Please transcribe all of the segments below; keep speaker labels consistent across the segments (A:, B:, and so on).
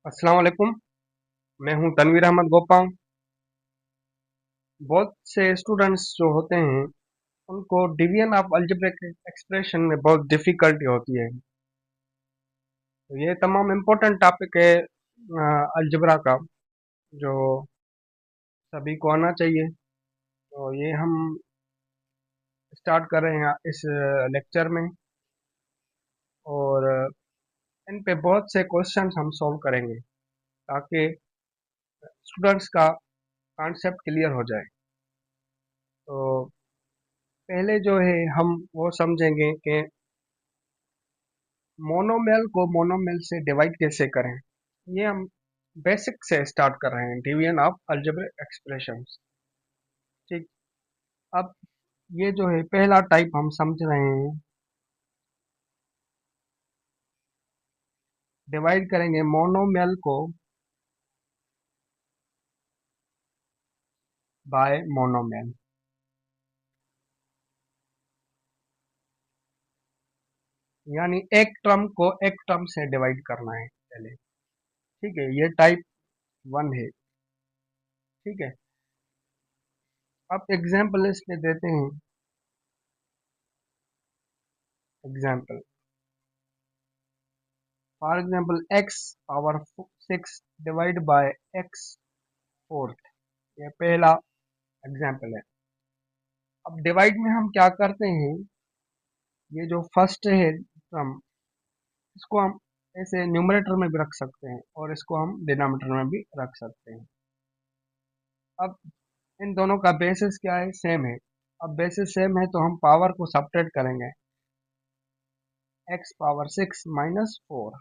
A: अस्सलाम वालेकुम। मैं हूं तनवीर अहमद गोपांग। बहुत से स्टूडेंट्स जो होते हैं उनको डिवीजन ऑफ अलजेब्रिक एक्सप्रेशन में बहुत डिफिकल्टी होती है। तो ये तमाम इम्पोर्टेंट टॉपिक है अलजेब्रा का, जो सभी को आना चाहिए। तो ये हम स्टार्ट कर रहे हैं इस लेक्चर में, और इन पे बहुत से क्वेश्चंस हम सॉल्व करेंगे ताकि स्टूडेंट्स का कॉन्सेप्ट क्लियर हो जाए। तो पहले जो है हम वो समझेंगे कि मोनोमेल को मोनोमेल से डिवाइड कैसे करें। ये हम बेसिक से स्टार्ट कर रहे हैं, डिवीजन ऑफ अलजेब्रिक एक्सप्रेशंस। ठीक। अब ये जो है पहला टाइप हम समझ रहे हैं। डिवाइड करेंगे मोनोमेल को बाय मोनोमेल, यानी एक टर्म को एक टर्म से डिवाइड करना है पहले। ठीक है, ये टाइप वन है। ठीक है। अब एग्जाम्पल इसमें देते हैं। Example, for example x power 6 divide by x fourth. ये पहला एग्जाम्पल है। अब डिवाइड में हम क्या करते हैं, ये जो फर्स्ट है टर्म, इसको हम ऐसे न्यूमरेटर में भी रख सकते हैं और इसको हम डिनोमिनेटर में भी रख सकते हैं। अब इन दोनों का बेसिस क्या है, सेम है। अब बेसिस सेम है तो हम पावर को सब्ट्रैक्ट करेंगे। X power 6 minus 4।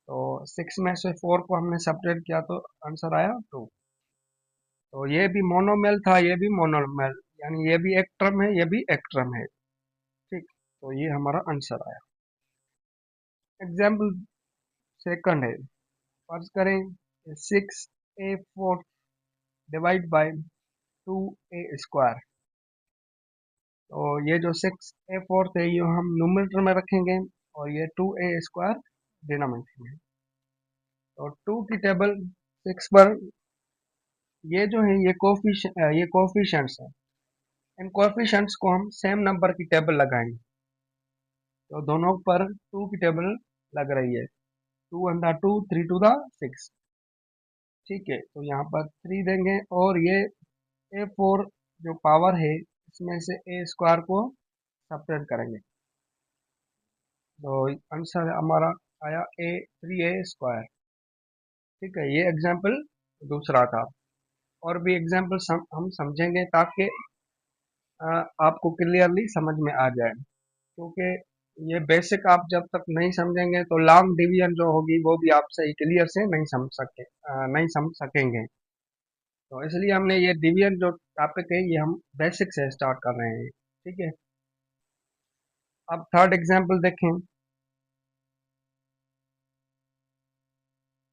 A: तो 6 में से 4 को हमने सब्ट्रैक्ट किया तो आंसर आया 2। तो ये भी मोनोमेल था, ये भी मोनोमेल, यानी ये भी एक टर्म है, ये भी एक टर्म है। ठीक। तो ये हमारा आंसर आया। एग्जाम्पल सेकंड है। फर्ज करें 6a4 divide by 2a square. तो ये जो 6a4 है ये हम न्यूमरेटर में रखेंगे और ये 2a स्क्वायर डिनोमिनेटर में। तो 2 की टेबल 6 पर, ये जो है ये कोफिशिएंट्स है। इन कोफिशिएंट्स को हम सेम नंबर की टेबल लगाएंगे। तो दोनों पर 2 की टेबल लग रही है। 2 वन द 2, 3 टू द 6। ठीक है, तो यहाँ पर 3 देंगे और ये a4 जो पावर है इसमें से a स्क्वायर को सब्ट्रैक्ट करेंगे। तो आंसर हमारा आया a3a स्क्वायर। ठीक है, ये एग्जाम्पल दूसरा था। और भी एग्जाम्पल हम समझेंगे ताकि आपको क्लियरली समझ में आ जाए, क्योंकि ये बेसिक आप जब तक नहीं समझेंगे तो लॉन्ग डिवीजन जो होगी वो भी आप सही क्लियर से नहीं समझ सकेंगे। तो इसलिए हमने ये डिवीजन जो टॉपिक है ये हम बेसिक से स्टार्ट कर रहे हैं। ठीक है। अब थर्ड एग्जाम्पल देखें।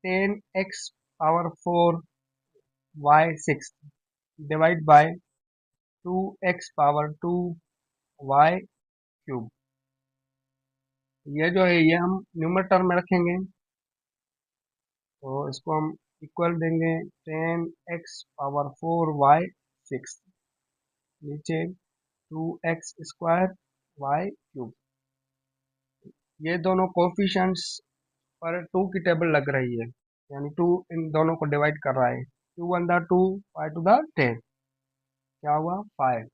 A: 10x power 4 Y 6 divide by 2x power 2 Y cube. ये जो है ये हम न्यूमरेटर में रखेंगे, तो इसको हम इक्वल देंगे 10x पावर 4 वाई 6, नीचे 2x स्क्वायर वाई क्यूब। ये दोनों कोफिशिएंट्स पर 2 की टेबल लग रही है, यानी 2 इन दोनों को डिवाइड कर रहा है। 2 वन द 2, 5 टू द 10, क्या हुआ 5।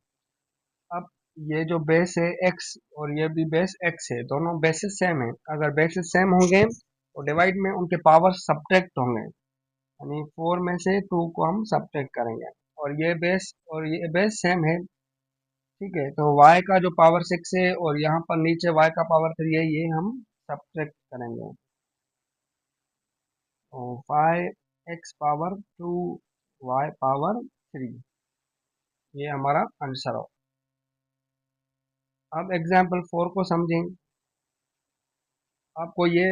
A: अब ये जो बेस है x और ये भी बेस x है, दोनों बेसिस सेम है। अगर बेसिस सेम होंगे तो डिवाइड में उनके पावर सब्ट्रैक्ट होंगे, यानी 4 में से 2 को हम सब्ट्रैक्ट करेंगे। और ये बेस सेम है। ठीक है, तो y का जो पावर 6 है और यहाँ पर नीचे y का पावर 3 है, ये हम सब्ट्रैक्ट करेंगे। तो 5x पावर 2 y पावर 3, ये हमारा आंसर हो। अब एग्जाम्पल 4 को समझें। आपको ये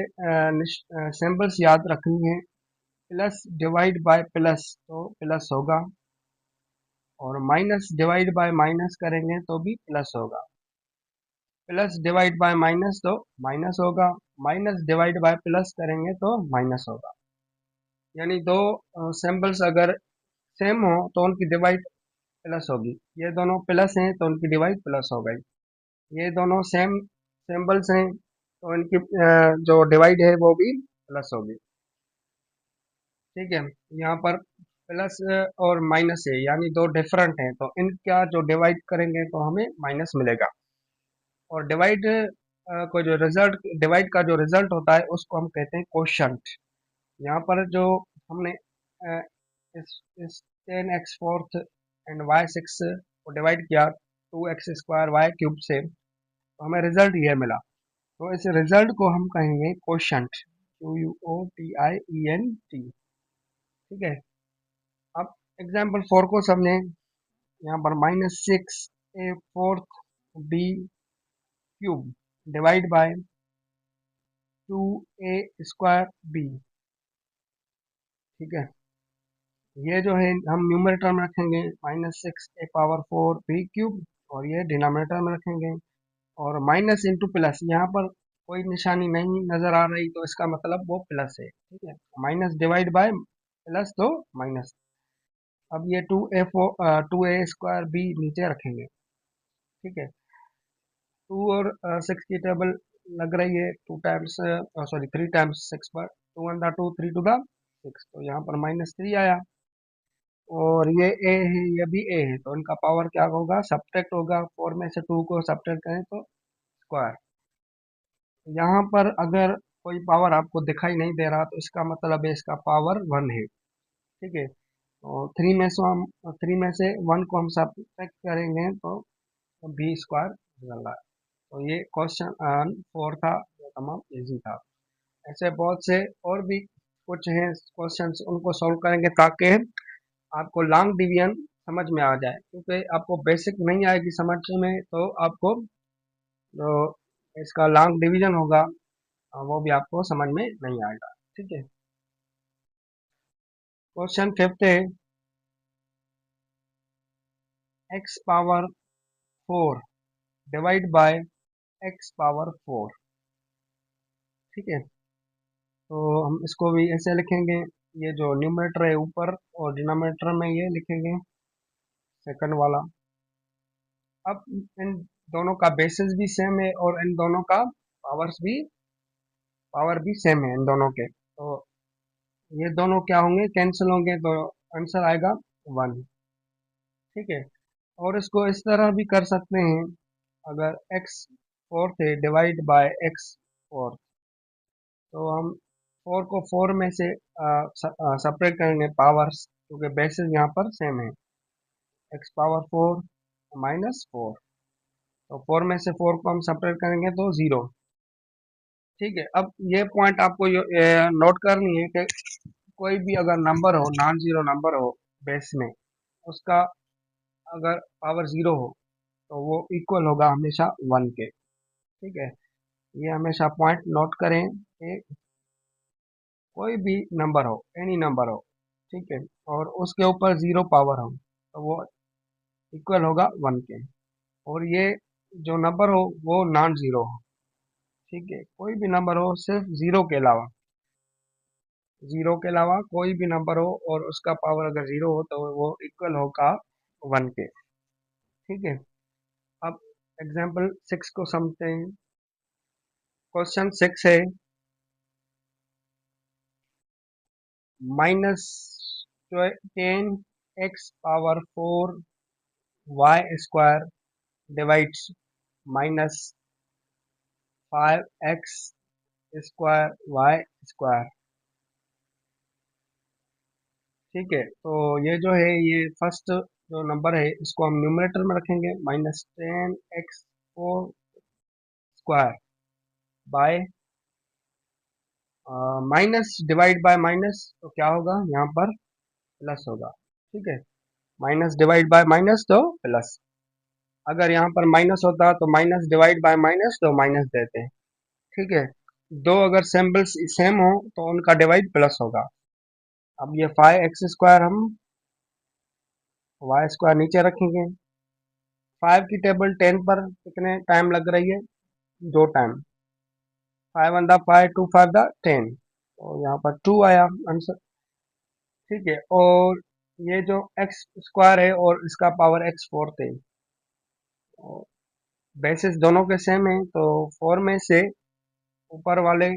A: सिंबल्स याद रखनी है। प्लस डिवाइड बाय प्लस तो प्लस होगा, और माइनस डिवाइड बाय माइनस करेंगे तो भी प्लस होगा। प्लस डिवाइड बाय माइनस तो माइनस होगा, माइनस डिवाइड बाय प्लस करेंगे तो माइनस होगा। यानी दो सिंबल्स अगर सेम हो तो उनकी डिवाइड प्लस होगी। ये दोनों प्लस हैं तो उनकी डिवाइड प्लस हो गई। ये दोनों सेम सिंबल्स हैं तो इनकी जो डिवाइड है वो भी प्लस होगी। ठीक है, यहाँ पर प्लस और माइनस है यानी दो डिफरेंट हैं तो इनका जो डिवाइड करेंगे तो हमें माइनस मिलेगा। और डिवाइड को जो रिजल्ट डिवाइड का जो रिजल्ट होता है उसको हम कहते हैं कोशंट। यहाँ पर जो हमने अ, इस 10x4 एंड y6 को डिवाइड किया 2x² y क्यूब से तो हमें रिजल्ट ये मिला। तो इस रिजल्ट को हम कहेंगे कोशंट, QUOTIENT। ठीक है, अब एग्जाम्पल 4 को समझे। यहाँ पर -6a4b³ divide by 2a² b। ठीक है, ये जो है हम न्यूमरेटर में रखेंगे -6a⁴b³ और ये डिनोमिनेटर में रखेंगे। और माइनस इंटू प्लस, यहाँ पर कोई निशानी नहीं नजर आ रही तो इसका मतलब वो प्लस है। ठीक है, माइनस डिवाइड बाय प्लस तो माइनस। अब ये 2a² b नीचे रखेंगे। ठीक है, 2 और 6 की टेबल लग रही है, 3 टाइम्स 6 पर 2 1 2 3 to the 6, तो यहाँ पर -3 आया। और ये ए है, ये भी ए है, तो इनका पावर क्या होगा, सब्ट्रैक्ट होगा। 4 में से 2 को सब्ट्रैक्ट करें तो स्क्वायर। यहाँ पर अगर कोई पावर आपको दिखाई नहीं दे रहा तो इसका मतलब है इसका पावर 1 है। ठीक है, और 3 में से 1 को हम सब्ट्रैक्ट करेंगे तो b² निकल रहा है। तो ये क्वेश्चन 4 था, ये तमाम इजी था। ऐसे बहुत से और भी कुछ हैं क्वेश्चंस, उनको सॉल्व करेंगे ताकि आपको लॉन्ग डिवीजन समझ में आ जाए। क्योंकि आपको बेसिक नहीं आएगी समझ में तो आपको जो इसका लॉन्ग डिवीजन होगा वो भी आपको समझ में नहीं आएगा। ठीक है, क्वेश्चन 5 है x⁴ डिवाइड बाय x⁴। ठीक है, तो हम इसको भी ऐसे लिखेंगे। ये जो न्यूमरेटर है ऊपर और डिनोमिनेटर में ये लिखेंगे सेकंड वाला। अब इन दोनों का बेसिस भी सेम है और इन दोनों का पावर भी सेम है इन दोनों के, तो ये दोनों क्या होंगे, कैंसिल होंगे तो आंसर आएगा 1। ठीक है, और इसको इस तरह भी कर सकते हैं, अगर x⁴ है डिवाइड बाय x⁴, तो हम 4 को 4 में से सेपरेट करेंगे पावर्स, क्योंकि बेसिस यहाँ पर सेम है, x⁴ -4। तो 4 में से 4 को हम सेपरेट करेंगे तो 0। ठीक है, अब ये पॉइंट आपको नोट करनी है कि कोई भी अगर नंबर हो, नॉन जीरो नंबर हो बेस में, उसका अगर पावर 0 हो तो वो इक्वल होगा हमेशा 1 के। ठीक है, ये हमेशा पॉइंट नोट करें कि कोई भी नंबर हो, एनी नंबर हो, ठीक है, और उसके ऊपर 0 पावर हो तो वो इक्वल होगा 1 के। और ये जो नंबर हो वो नॉन जीरो हो। ठीक है, कोई भी नंबर हो सिर्फ जीरो के अलावा कोई भी नंबर हो और उसका पावर अगर 0 हो तो वो इक्वल होगा 1 के। ठीक है, अब एग्जाम्पल 6 को समझते हैं। क्वेश्चन 6 है -10x⁴y² डिवाइड्स -5x² ठीक है, तो ये जो है ये फर्स्ट जो नंबर है इसको हम न्यूमरेटर में रखेंगे, -10x⁴ bye minus divide by minus, तो क्या होगा यहाँ पर प्लस होगा। ठीक है, माइनस डिवाइड बाय माइनस तो प्लस, अगर यहाँ पर माइनस होता तो माइनस डिवाइड बाय माइनस तो माइनस देते हैं। ठीक है, दो अगर सिंबल्स सेम हो तो उनका डिवाइड प्लस होगा। अब ये 5x² हम y² नीचे रखेंगे। 5 की टेबल 10 पर कितने टाइम लग रही है, 2 टाइम। 5 1 5 2 5 10, तो यहाँ पर 2 आया आंसर। ठीक है। और ये जो एक्स स्क्वायर है और इसका पावर एक्स फोर्थ है, बेसिस दोनों के सेम है, तो फोर में से ऊपर वाले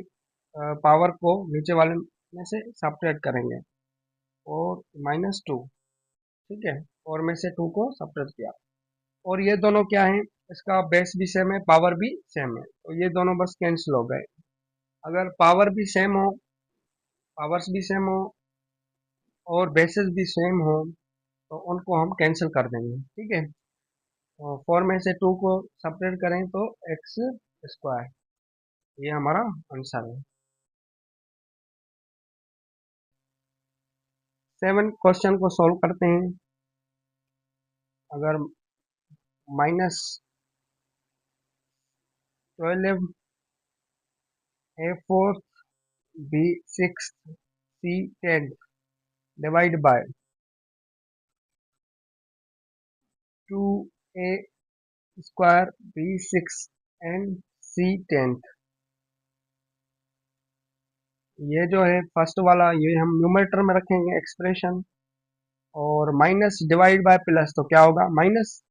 A: पावर को नीचे वाले में से सब्ट्रैक्ट करेंगे, और माइनस टू। ठीक है, फोर में से टू को सब्ट्रैक्ट किया, और ये दोनों क्या है, इसका बेस भी सेम है, पावर भी सेम है, तो ये दोनों बस कैंसिल हो गए। अगर पावर भी सेम हो, पावर्स भी सेम हो और बेसिस भी सेम हो, तो उनको हम कैंसिल कर देंगे। ठीक है, तो फोर में से टू को सब्ट्रैक्ट करें तो एक्स स्क्वायर, ये हमारा आंसर है। सेवन क्वेश्चन को सॉल्व करते हैं। अगर minus 12 A fourth B six C 10 divide by 2 A square B six and C 10, ये जो है फर्स्ट वाला, ये हम न्यूमरेटर में रखेंगे एक्सप्रेशन, और माइनस डिवाइड बाय प्लस, तो क्या होगा minus,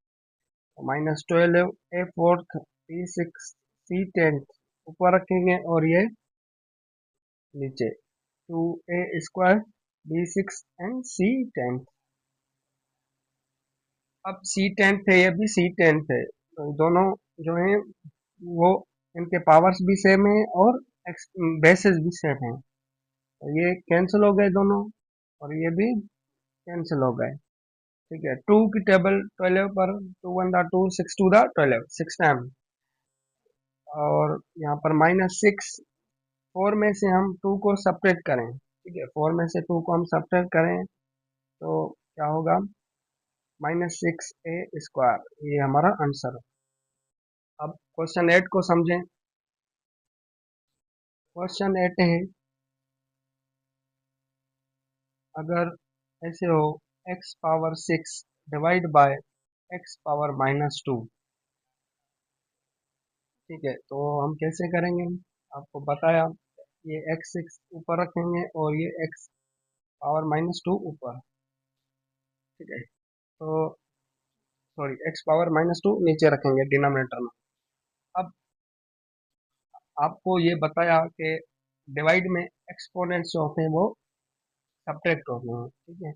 A: minus 12 A fourth B six C 10 ऊपर रखेंगे, और ये नीचे 2 A square B six and C 10। अब सी 10 है, ये भी सी 10 है, तो दोनों जो है वो, इनके पावर्स भी सेम है और बेसिस भी सेम है, तो ये कैंसिल हो गए दोनों, और ये भी कैंसिल हो गए। ठीक है, टू की टेबल 12 पर, two one the two, six two the 12, six time, और यहाँ पर माइनस सिक्स, फोर में से हम टू को सब्ट्रैक्ट करें। ठीक है, फोर में से टू को हम सब्ट्रैक्ट करें तो क्या होगा, माइनस सिक्स ए स्क्वायर, ये हमारा आंसर है। अब क्वेश्चन एट को समझें। क्वेश्चन एट है, अगर ऐसे हो x power six divide by x power minus two. ठीक है, तो हम कैसे करेंगे, आपको बताया, ये एक्स सिक्स ऊपर रखेंगे और ये एक्स पावर माइनस टू ऊपर। ठीक है, तो sorry, x power minus two नीचे रखेंगे डिनोमिनेटर में। अब आपको ये बताया कि डिवाइड में एक्सपोनेंट्स जो होते हैं वो सब्ट्रैक्ट होते हैं। ठीक है,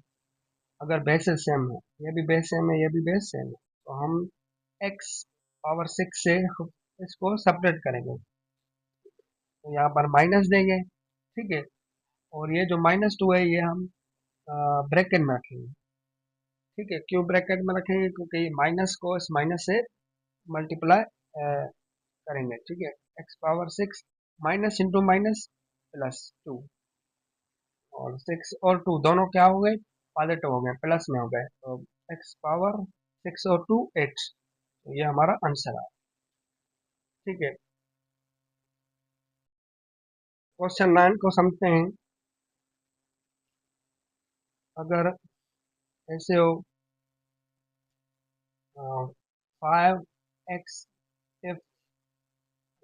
A: अगर बेसेस सेम है, ये भी बेस सेम है, ये भी बेस सेम है, तो हम एक्स पावर सिक्स से इसको सब्ट्रैक्ट करेंगे, तो यहाँ पर माइनस देंगे। ठीक है, और ये जो माइनस टू है ये हम ब्रैकेट में रखेंगे। ठीक है, क्यों ब्रैकेट में रखेंगे, क्योंकि माइनस को इस माइनस से मल्टीप्लाई करेंगे। ठीक है, x power six minus into minus plus two, और सिक्स और टू दोनों क्या हो गए, पॉजिटिव हो गए, प्लस में हो गए, तो एक्स पावर सिक्स और टू एट, तो ये हमारा आंसर है। ठीक है, क्वेश्चन नाइन को समझते हैं। अगर ऐसे हो five X fifth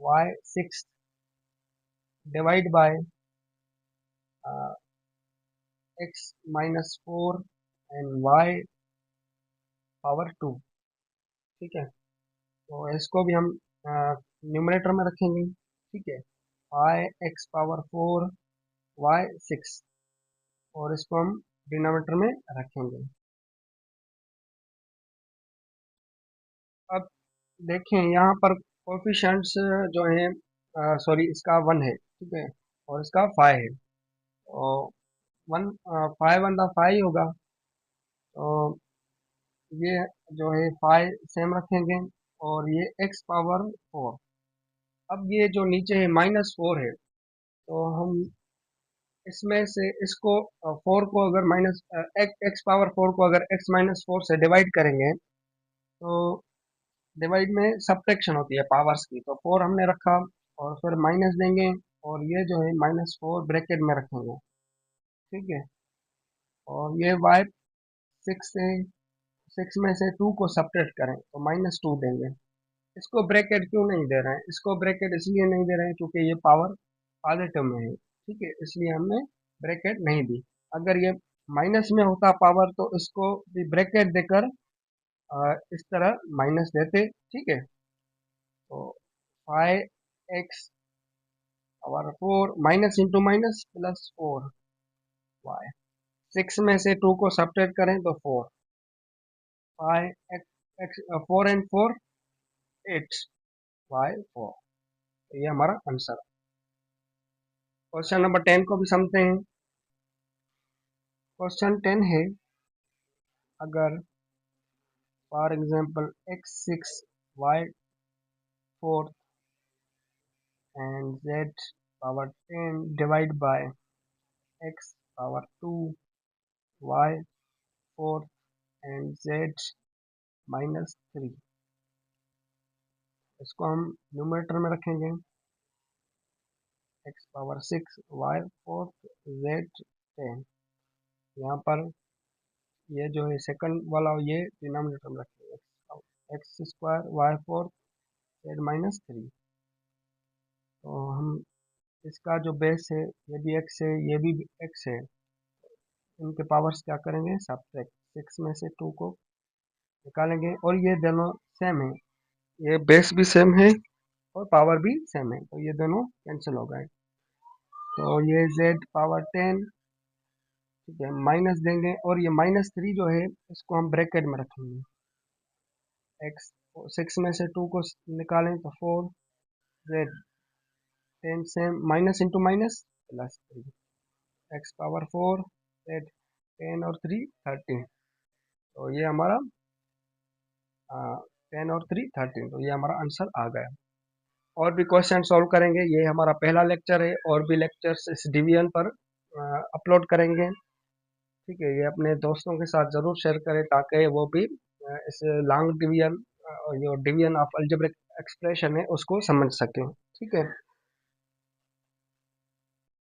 A: Y six divide by X minus four and Y power two. ठीक है, तो इसको भी हम न्यूमरेटर में रखेंगे। ठीक है, Y X power four Y six, और इसको हम डिनोमिनेटर में रखेंगे। अब देखें यहाँ पर कोफिशिएंट्स जो है, सॉरी, इसका वन है। ठीक है, और इसका फाइव है, तो one, five one the five होगा, तो ये जो है फाइव सेम रखेंगे, और ये एक्स पावर फोर। अब ये जो नीचे है माइनस फोर है, तो हम इसमें से इसको, फोर को अगर माइनस, एक्स पावर फोर को अगर एक्स माइनस फोर से डिवाइड करेंगे, तो डिवाइड में सब्ट्रैक्शन होती है पावर्स की, तो फोर हमने रखा, और फिर माइनस देंगे, और ये जो है माइनस फोर ब्रैकेट में रखेंगे। ठीक है, और ये वाई सिक्स से, सिक्स में से टू को सब्ट्रैक्ट करें तो माइनस टू देंगे। इसको ब्रैकेट क्यों नहीं दे रहे हैं, इसको ब्रैकेट इसलिए नहीं दे रहे हैं क्योंकि ये पावर पॉजिटिव में है। ठीक है, इसलिए हमने ब्रैकेट नहीं दी। अगर ये माइनस में होता पावर तो इसको भी ब्रैकेट देकर इस तरह माइनस देते, ठीक है। तो 5x power 4 minus into minus plus 4y। 6 में से 2 को सब्ट्रैक्ट करें तो 4, 5x 4 एंड 4 8 y 4। तो ये हमारा आंसर। क्वेश्चन नंबर 10 को भी समझते हैं। क्वेश्चन 10 है, अगर for example x6 y4 and z power 10 divided by x power 2 y4 and z minus 3, इसको हम न्यूमरेटर में रखेंगे x पावर 6 y4 z 10। यहाँ पर ये जो है सेकंड वाला ये डिनोमिनेटर में रखेंगे x square y4 z minus 3। तो हम इसका जो बेस है ये भी x है, ये भी x है, इनके पावर्स क्या करेंगे, सब्ट्रैक्ट। 6 में से 2 को निकालेंगे और ये दोनों सेम है, ये बेस भी सेम है और पावर भी सेम है, तो ये दोनों कैंसिल हो गए। तो ये z पावर 10, ठीक है, माइनस देंगे और ये -3 जो है इसको हम ब्रैकेट में रखेंगे। x 6 में से 2 को निकालें तो 4, z 10 से minus into minus plus 3, x power 4 z 10 और 3 13। तो ये हमारा 10 और 3 13, तो ये हमारा आंसर आ गया। और भी क्वेश्चन सॉल्व करेंगे, ये हमारा पहला लेक्चर है, और भी लेक्चर्स इस डिवीजन पर अपलोड करेंगे, ठीक है। ये अपने दोस्तों के साथ ज़रूर शेयर करें ताकि वो भी इस लॉन्ग डिवीजन, जो डिवीजन ऑफ अलजेब्रिक एक्सप्रेशन है उसको समझ सकें, ठीक है।